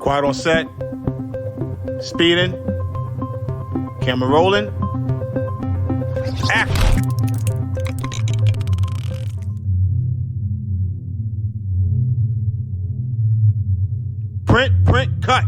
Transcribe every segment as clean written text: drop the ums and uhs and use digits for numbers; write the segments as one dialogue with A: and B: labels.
A: Quiet on set. Speeding. Camera rolling. Action. Print, cut.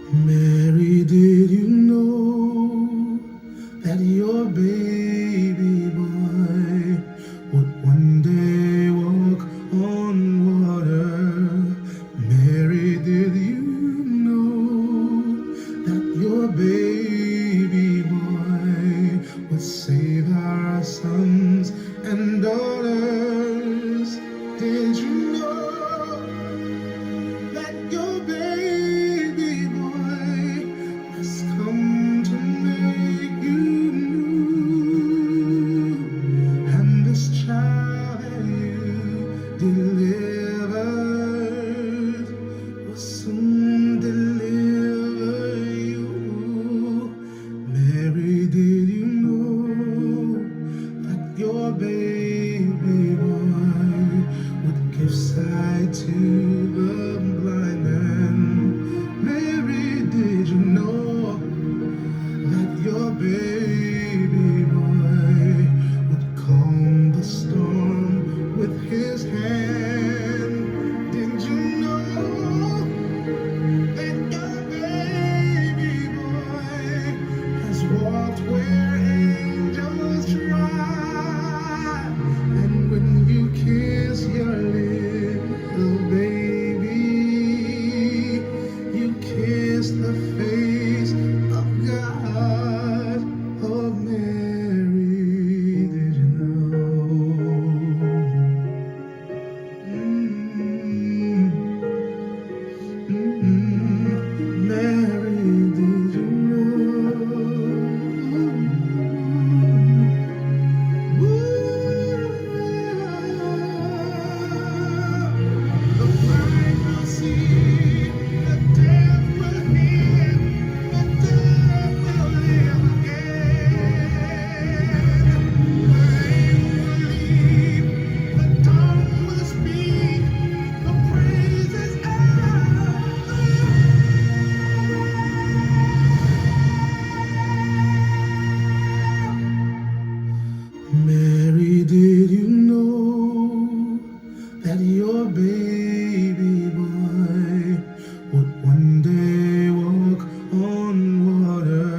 B: Mary, did you know that your baby boy would one day walk on water? Mary, did you know that your baby boy would save our sons and daughters? Did you know that your baby boy has come to make you new? And this child that you delivered will soon deliver you. Mary, did you know that your baby boy would give sight to the blind man? Mary, did you know that your baby boy would calm the storm with his hand? Did you know that your baby boy has walked where angels trod? And when you kiss your little baby, you kiss the face of God. Oh, Mary, did you know? Mary, did you know? The blind will see, the deaf will hear, the dead will live again. The lame will leap, the dumb will speak, the praises of Mary, did you know that your baby boy would one day walk on water?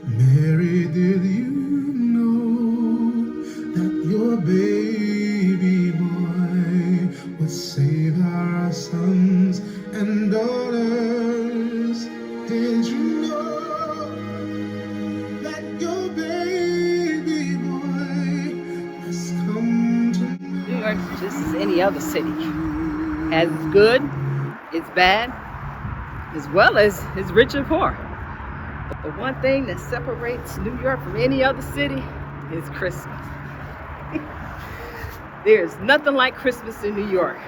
B: Mary, did you know that your baby boy would save our sons and daughters? Did you know that your baby boy has come to
C: New York is just as any other city. Has its good, its bad, as well as its rich and poor. But the one thing that separates New York from any other city is Christmas. There's nothing like Christmas in New York.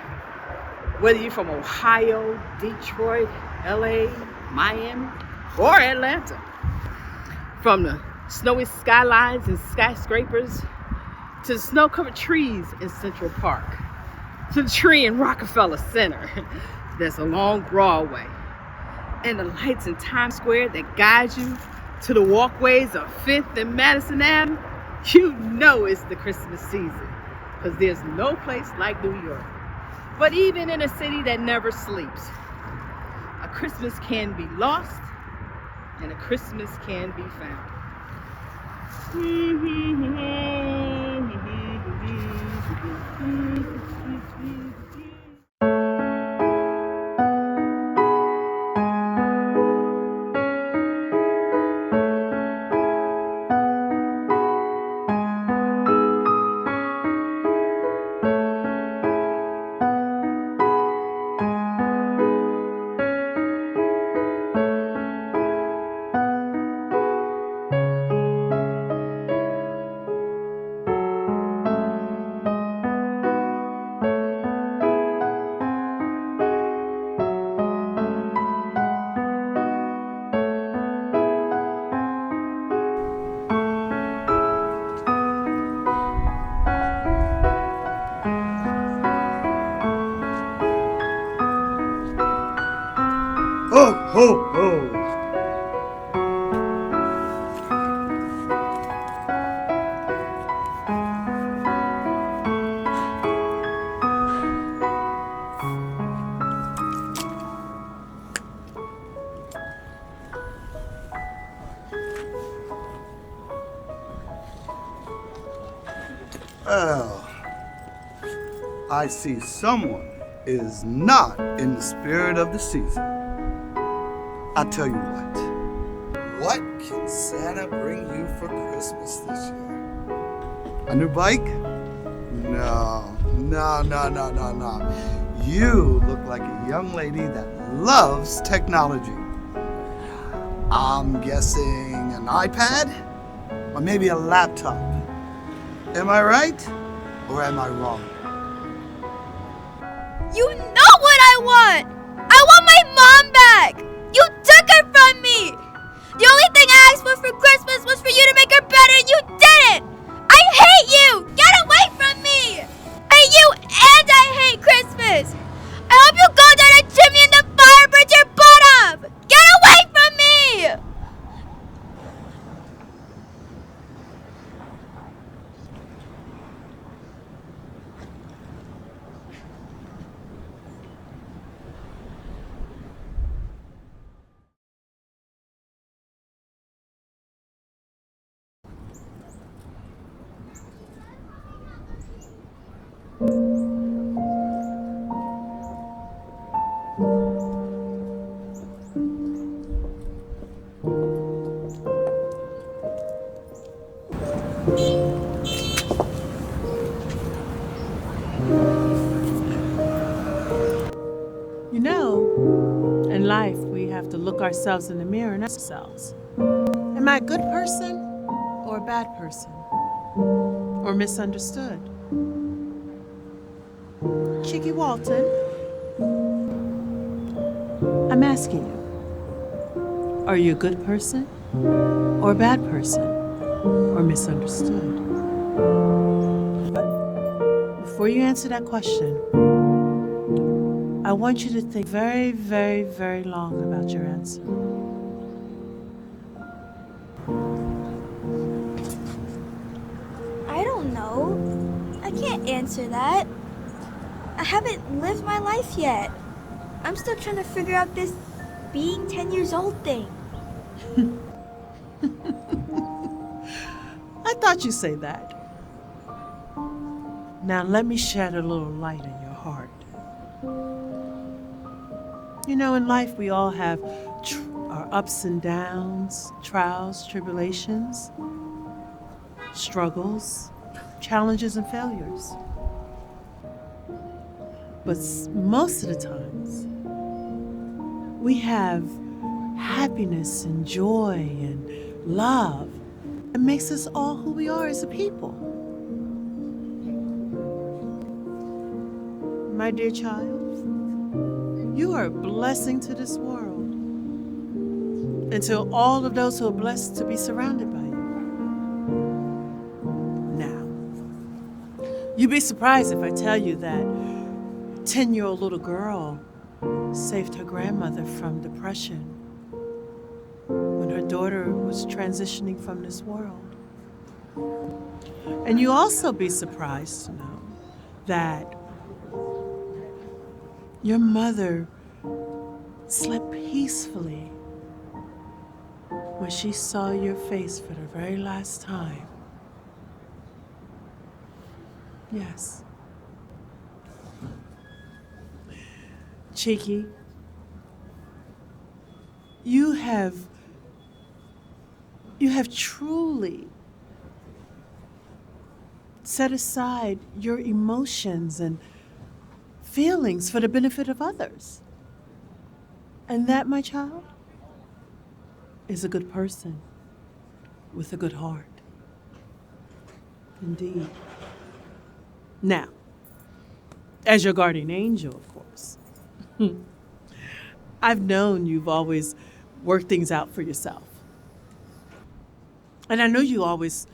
C: Whether you're from Ohio, Detroit, LA, Miami, or Atlanta. From the snowy skylines and skyscrapers to the snow-covered trees in Central Park, to the tree in Rockefeller Center that's along Broadway, and the lights in Times Square that guide you to the walkways of 5th and Madison Avenue, you know it's the Christmas season, because there's no place like New York. But even in a city that never sleeps, a Christmas can be lost and a Christmas can be found.
D: ho, ho. Well, I see someone is not in the spirit of the season. I'll tell you what. What can Santa bring you for Christmas this year? A new bike? No. You look like a young lady that loves technology. I'm guessing an iPad? Or maybe a laptop. Am I right? Or am I wrong?
E: You know what I want! I want my mom back! You took her from me! The only thing I asked for Christmas was for you to make her better and you didn't! I hate you! Get away from me! I hate you and I hate Christmas! I hope you go down a chimney in the fire and burn your butt up! Get away from me!
F: You know, in life we have to look ourselves in the mirror and ask ourselves, am I a good person or a bad person? Or misunderstood? Chicky Walton, I'm asking you, are you a good person or a bad person? Or misunderstood? But before you answer that question, I want you to think very, very, very long about your answer.
E: I don't know. I can't answer that. I haven't lived my life yet. I'm still trying to figure out this being 10 years old thing.
F: I thought you'd say that. Now let me shed a little light in your heart. You know, in life we all have our ups and downs, trials, tribulations, struggles, challenges and failures. But most of the times, we have happiness and joy and love. It makes us all who we are as a people. My dear child, you are a blessing to this world. And to all of those who are blessed to be surrounded by you. Now, you'd be surprised if I tell you that 10-year-old little girl saved her grandmother from depression when her daughter was transitioning from this world. And you also be surprised to know that your mother slept peacefully when she saw your face for the very last time. Yes. Cheeky, you have truly set aside your emotions and feelings for the benefit of others. And that, my child, is a good person with a good heart. Indeed. Now, as your guardian angel, of course, I've known you've always worked things out for yourself. And I know you always,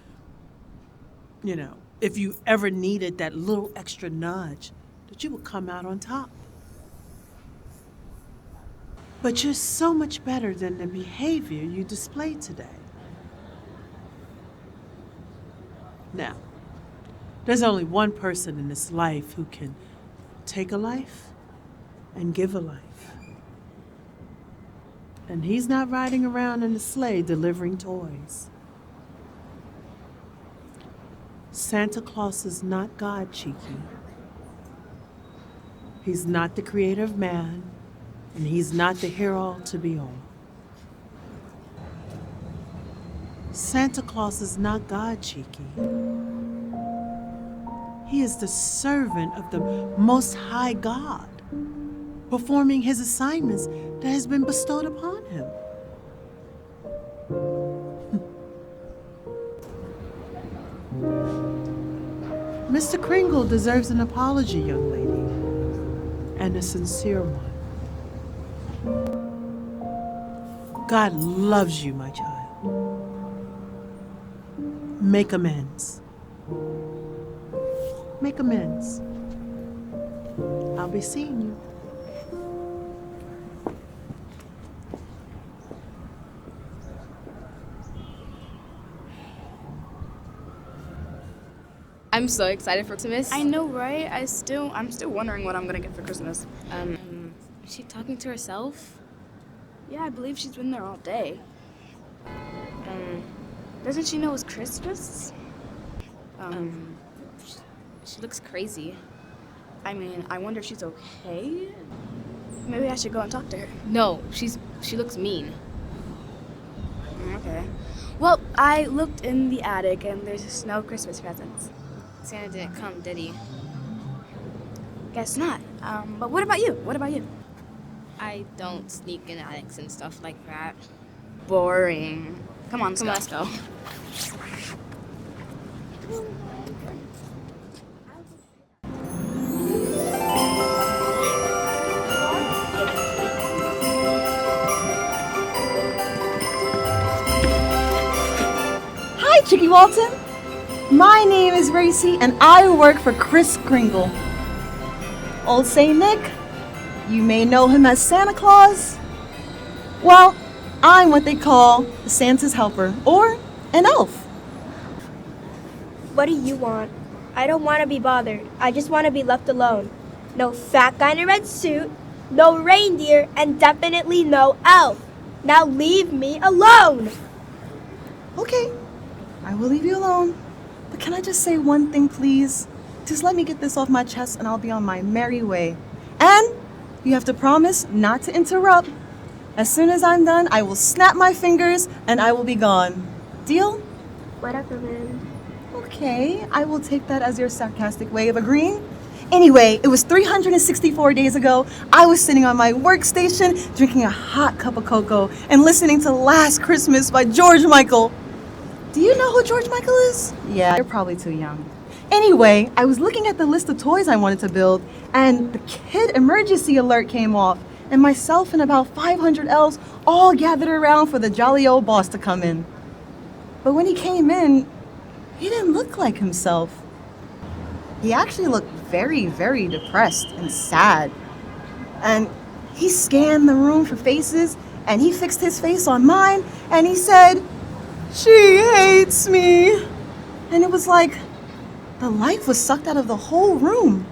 F: if you ever needed that little extra nudge, that you would come out on top. But you're so much better than the behavior you displayed today. Now, there's only one person in this life who can take a life and give a life. And he's not riding around in a sleigh delivering toys. Santa Claus is not God, Cheeky. He's not the creator of man, and he's not the hero to be all. Santa Claus is not God, Cheeky. He is the servant of the Most High God, performing his assignments that has been bestowed upon him. Mr. Kringle deserves an apology, young lady, and a sincere one. God loves you, my child. Make amends. Make amends. I'll be seeing you.
G: I'm so excited for Christmas.
H: I know, right? I'm still wondering what I'm gonna get for Christmas.
G: Is she talking to herself?
H: Yeah, I believe she's been there all day. Doesn't she know it's Christmas?
G: She looks crazy.
H: I mean, I wonder if she's okay. Maybe I should go and talk to her.
G: No, she looks mean.
H: Okay. Well, I looked in the attic and there's just no Christmas presents.
G: Santa didn't come, did he?
H: Guess not. But what about you? What about you?
G: I don't sneak in attics and stuff like that.
H: Boring. Come on,
G: Come on, let's go.
I: Hi, Chicky Walton. My name is Racy, and I work for Kris Kringle. Old Saint Nick, you may know him as Santa Claus. Well, I'm what they call Santa's helper, or an elf.
E: What do you want? I don't want to be bothered. I just want to be left alone. No fat guy in a red suit, no reindeer, and definitely no elf. Now leave me alone.
I: Okay, I will leave you alone. But can I just say one thing, please? Just let me get this off my chest and I'll be on my merry way. And you have to promise not to interrupt. As soon as I'm done, I will snap my fingers and I will be gone. Deal?
E: Whatever, man.
I: Okay, I will take that as your sarcastic way of agreeing. Anyway, it was 364 days ago. I was sitting on my workstation, drinking a hot cup of cocoa and listening to Last Christmas by George Michael. Do you know who George Michael is? Yeah, you're probably too young. Anyway, I was looking at the list of toys I wanted to build, and the kid emergency alert came off, and myself and about 500 elves all gathered around for the jolly old boss to come in. But when he came in, he didn't look like himself. He actually looked very, very depressed and sad. And he scanned the room for faces, and he fixed his face on mine, and he said, "She hates me." And it was like the life was sucked out of the whole room.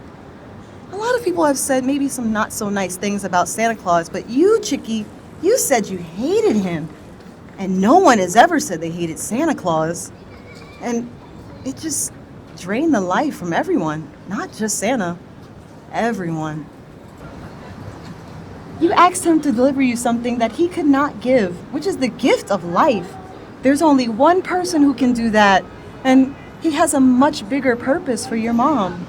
I: A lot of people have said maybe some not so nice things about Santa Claus, but you, Chicky, you said you hated him. And no one has ever said they hated Santa Claus. And it just drained the life from everyone, not just Santa, everyone. You asked him to deliver you something that he could not give, which is the gift of life. There's only one person who can do that, and he has a much bigger purpose for your mom.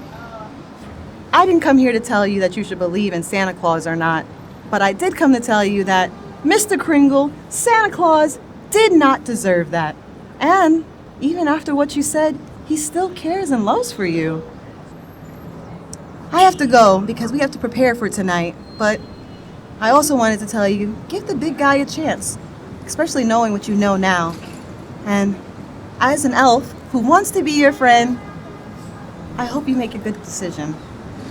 I: I didn't come here to tell you that you should believe in Santa Claus or not, but I did come to tell you that Mr. Kringle, Santa Claus, did not deserve that. And even after what you said, he still cares and loves for you. I have to go because we have to prepare for tonight, but I also wanted to tell you, give the big guy a chance, especially knowing what you know now. And as an elf who wants to be your friend, I hope you make a good decision.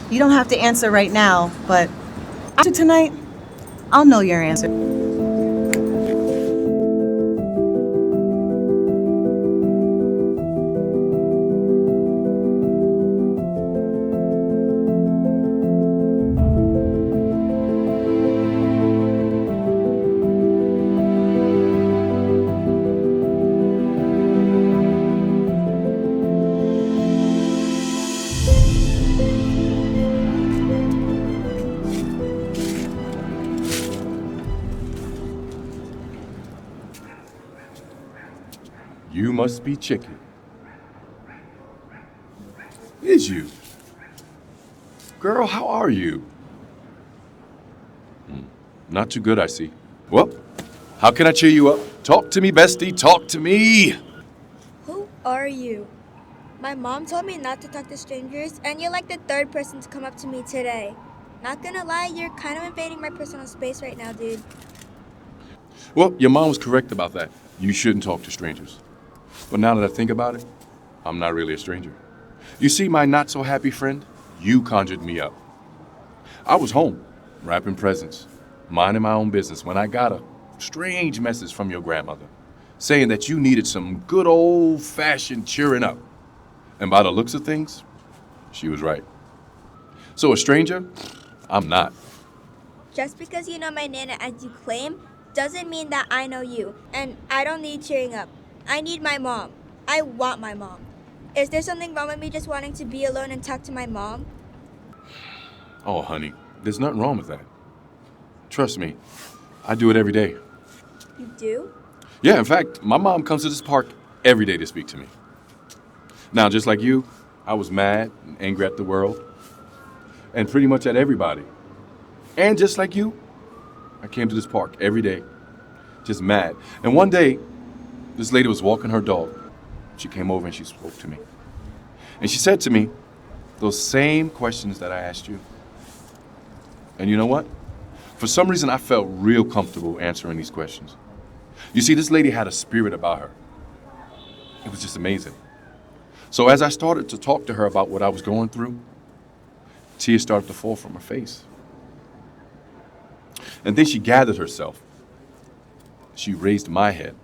I: You don't have to answer right now, but after tonight, I'll know your answer.
J: You must be Chicky. Is you? Girl, how are you? Not too good, I see. Well, how can I cheer you up? Talk to me, bestie, talk to me!
E: Who are you? My mom told me not to talk to strangers, and you're like the third person to come up to me today. Not gonna lie, you're kind of invading my personal space right now, dude.
J: Well, your mom was correct about that. You shouldn't talk to strangers. But now that I think about it, I'm not really a stranger. You see, my not-so-happy friend, you conjured me up. I was home, wrapping presents, minding my own business, when I got a strange message from your grandmother, saying that you needed some good old-fashioned cheering up. And by the looks of things, she was right. So a stranger? I'm not.
E: Just because you know my Nana as you claim, doesn't mean that I know you. And I don't need cheering up. I need my mom. I want my mom. Is there something wrong with me just wanting to be alone and talk to my mom?
J: Oh, honey, there's nothing wrong with that. Trust me, I do it every day.
E: You do?
J: Yeah, in fact, my mom comes to this park every day to speak to me. Now, just like you, I was mad and angry at the world, and pretty much at everybody. And just like you, I came to this park every day, just mad. And one day, this lady was walking her dog. She came over and she spoke to me. And she said to me those same questions that I asked you. And you know what? For some reason, I felt real comfortable answering these questions. You see, this lady had a spirit about her. It was just amazing. So as I started to talk to her about what I was going through, tears started to fall from her face. And then she gathered herself. She raised my head.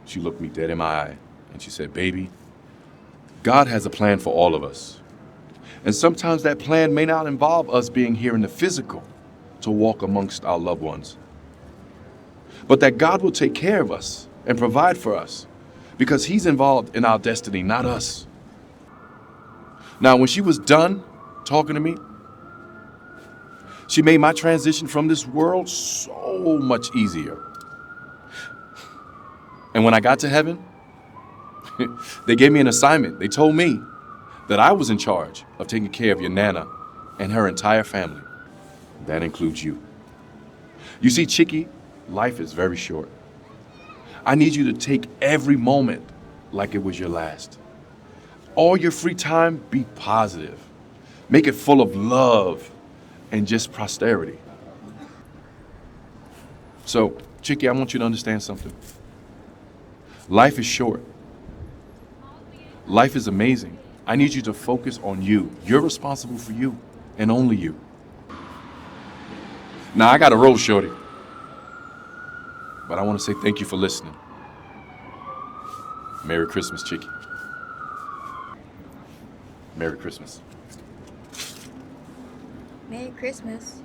J: She looked me dead in my eye, and she said, "Baby, God has a plan for all of us. And sometimes that plan may not involve us being here in the physical to walk amongst our loved ones. But that God will take care of us and provide for us because He's involved in our destiny, not us." Now, when she was done talking to me, she made my transition from this world so much easier. And when I got to heaven, they gave me an assignment. They told me that I was in charge of taking care of your Nana and her entire family. That includes you. You see, Chicky, life is very short. I need you to take every moment like it was your last. All your free time, be positive. Make it full of love and just prosperity. So, Chicky, I want you to understand something. Life is short. Life is amazing. I need you to focus on you. You're responsible for you and only you. Now, I got to roll, shorty. But I want to say thank you for listening. Merry Christmas, Chicky. Merry Christmas.
E: Merry Christmas.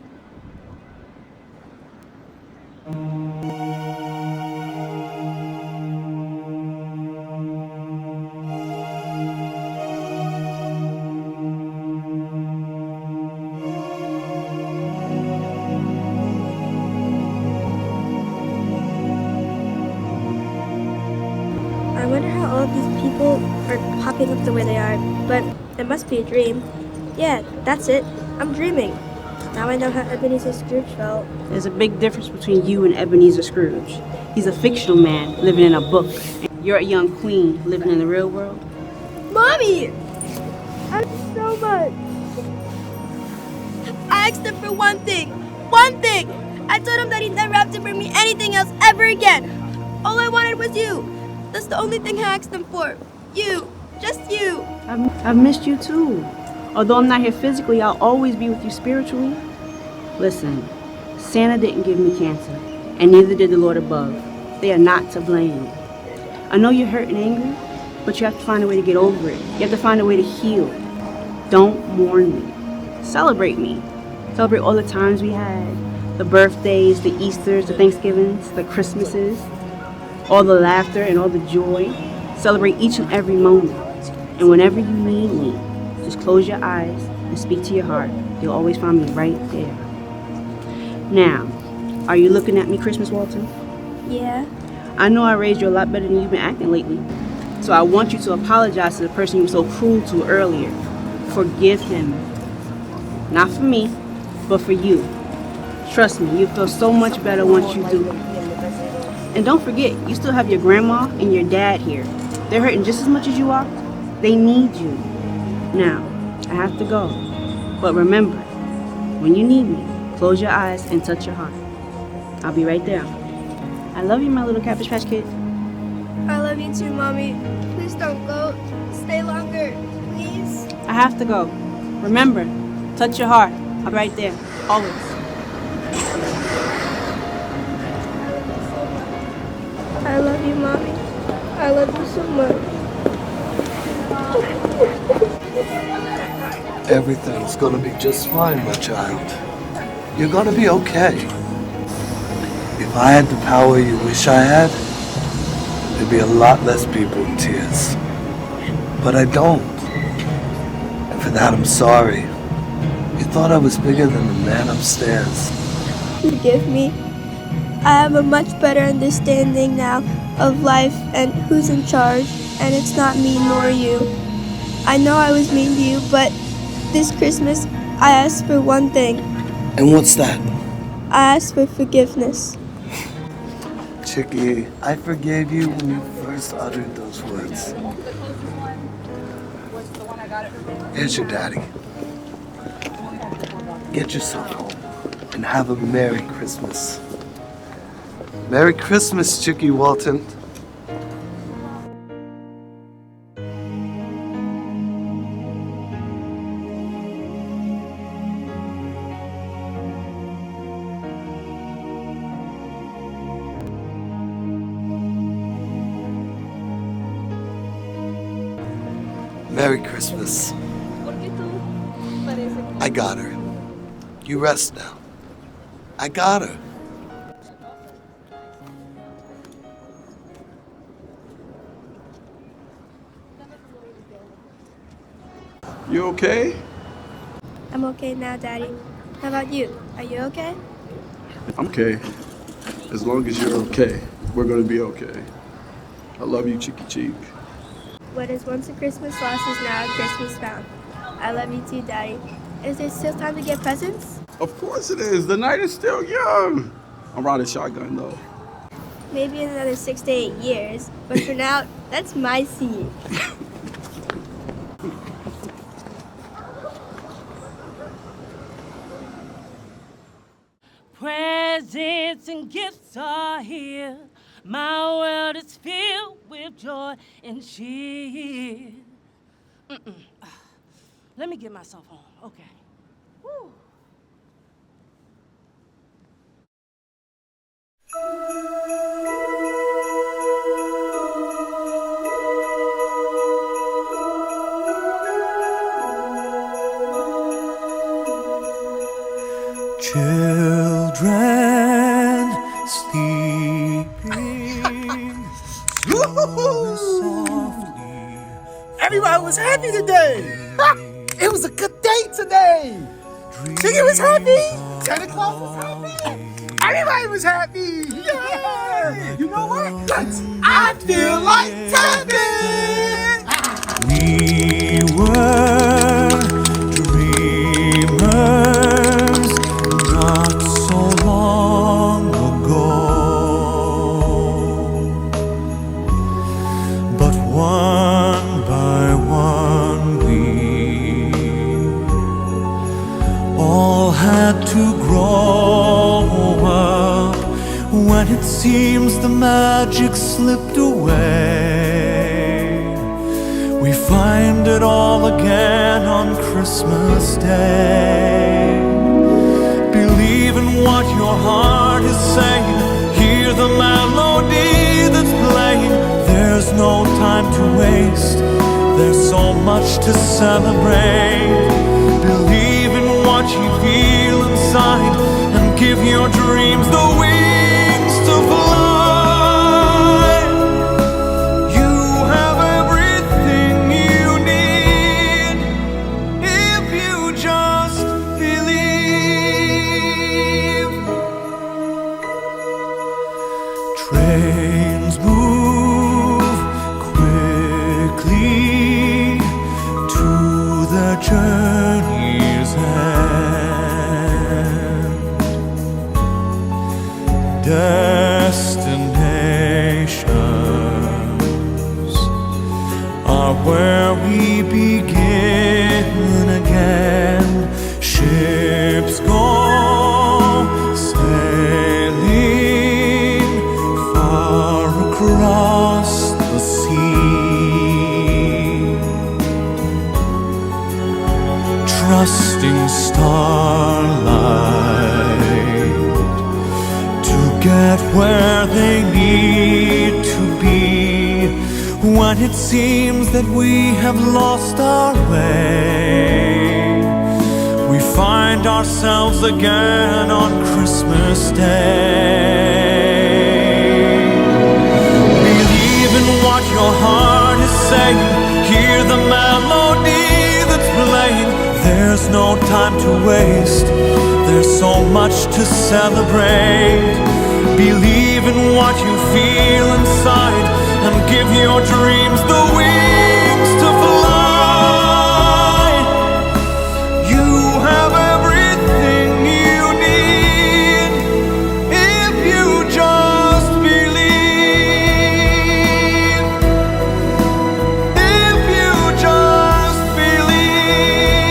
E: I wonder how all of these people are popping up the way they are, but it must be a dream. Yeah, that's it. I'm dreaming. Now I know how Ebenezer Scrooge felt.
K: There's a big difference between you and Ebenezer Scrooge. He's a fictional man living in a book. You're a young queen living in the real world.
E: Mommy! I asked so much. I asked him for one thing. One thing! I told him that he'd never have to bring me anything else ever again. All I wanted was you. That's the only thing I asked him for. You. Just you.
K: I've missed you too. Although I'm not here physically, I'll always be with you spiritually. Listen, Santa didn't give me cancer, and neither did the Lord above. They are not to blame. I know you're hurt and angry, but you have to find a way to get over it. You have to find a way to heal. Don't mourn me. Celebrate me. Celebrate all the times we had. The birthdays, the Easters, the Thanksgivings, the Christmases. All the laughter and all the joy. Celebrate each and every moment. And whenever you need me, just close your eyes and speak to your heart. You'll always find me right there. Now, are you looking at me, Christmas Walton?
E: Yeah.
K: I know I raised you a lot better than you've been acting lately. So I want you to apologize to the person you were so cruel to earlier. Forgive him. Not for me, but for you. Trust me, you'll feel so much better once you do. And don't forget, you still have your grandma and your dad here. They're hurting just as much as you are. They need you. Now, I have to go. But remember, when you need me, close your eyes and touch your heart. I'll be right there. I love you, my little Cabbage Patch Kid.
E: I love you too, Mommy. Please don't go. Stay longer, please.
K: I have to go. Remember, touch your heart. I'll be right there, always.
E: I love you, Mommy. I love you so much.
D: Everything's gonna be just fine, my child. You're gonna be okay. If I had the power you wish I had, there'd be a lot less people in tears. But I don't. And for that, I'm sorry. You thought I was bigger than the man upstairs.
E: Forgive me. I have a much better understanding now of life and who's in charge, and it's not me nor you. I know I was mean to you, but this Christmas I asked for one thing.
D: And what's that?
E: I asked for forgiveness.
D: Chicky, I forgave you when you first uttered those words. Here's your daddy. Get yourself home and have a Merry Christmas. Merry Christmas, Chicky Walton. Merry Christmas. I got her. You rest now. I got her.
J: You okay?
E: I'm okay now, Daddy. How about you? Are you okay?
J: I'm okay. As long as you're okay, we're gonna be okay. I love you, Cheeky Cheek.
E: What is once a Christmas lost is now a Christmas found. I love you too, Daddy. Is there still time to get presents?
J: Of course it is. The night is still young. I'm riding shotgun though.
E: Maybe in another 6 to 8 years, but for now, that's my scene.
L: Presents and gifts are here. My world is filled with joy and cheer. Let me get myself home. Okay. Woo.
B: Children sleeping softly.
M: Everybody was happy today. It was a good day today. Chicky was happy. Santa Claus was happy. Everybody was happy. Yeah. You know what? I feel like tapping.
B: We were dreamers not so long ago, but one by one we all had to grow up. When it seems the magic slipped away, we find it all again on Christmas Day. Believe in what your
N: time to waste. There's so much to celebrate. Believe in what you feel inside and give your dreams the wings to fly. You have everything you need if you just believe. Trains move quickly to the journey's end. Destinations are where we begin again. Ships go sailing far across the sea, trusting starlight to get where they need to be. When it seems that we have lost our way, we find ourselves again on Christmas Day. Believe in what your heart is saying. Hear the melody that's playing. There's no time to waste. There's so much to celebrate. Believe in what you feel inside and give your dreams the wings to fly. You have everything you need if you just believe. If you just believe.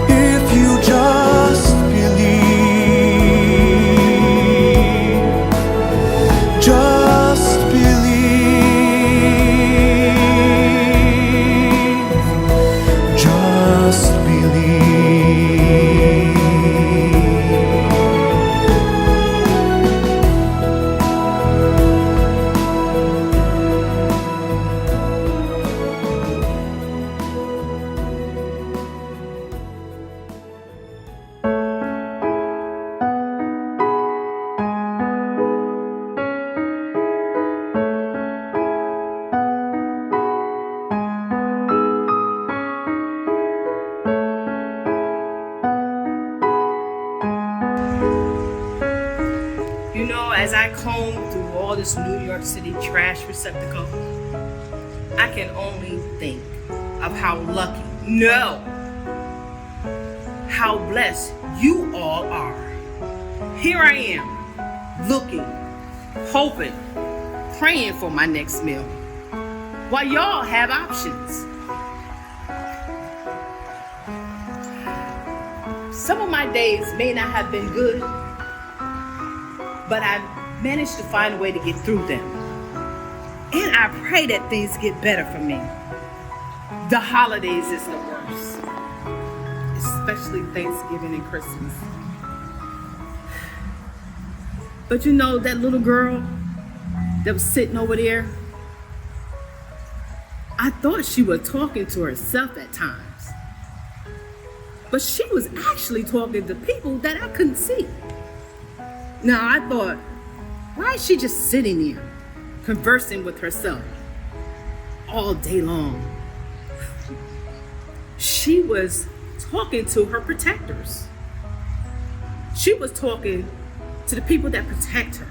N: If you just believe. Just believe. Just believe.
C: You know, as I comb through all this New York City trash receptacle, I can only think of how lucky, no, how blessed you all are. Here I am, looking, hoping, praying for my next meal, while y'all have options. Some of my days may not have been good, but I've managed to find a way to get through them. And I pray that things get better for me. The holidays is the worst, especially Thanksgiving and Christmas. But you know that little girl that was sitting over there? I thought she was talking to herself at times, but she was actually talking to people that I couldn't see. Now I thought, why is she just sitting there conversing with herself all day long? She was talking to her protectors. She was talking to the people that protect her.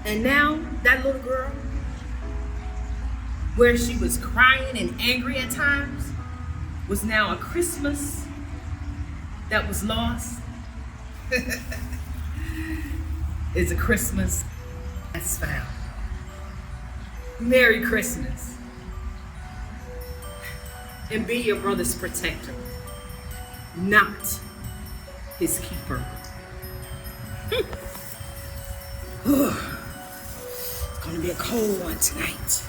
C: And now that little girl, where she was crying and angry at times, was now a Christmas that was lost. Is a Christmas that's found. Merry Christmas. And be your brother's protector, not his keeper. It's gonna be a cold one tonight.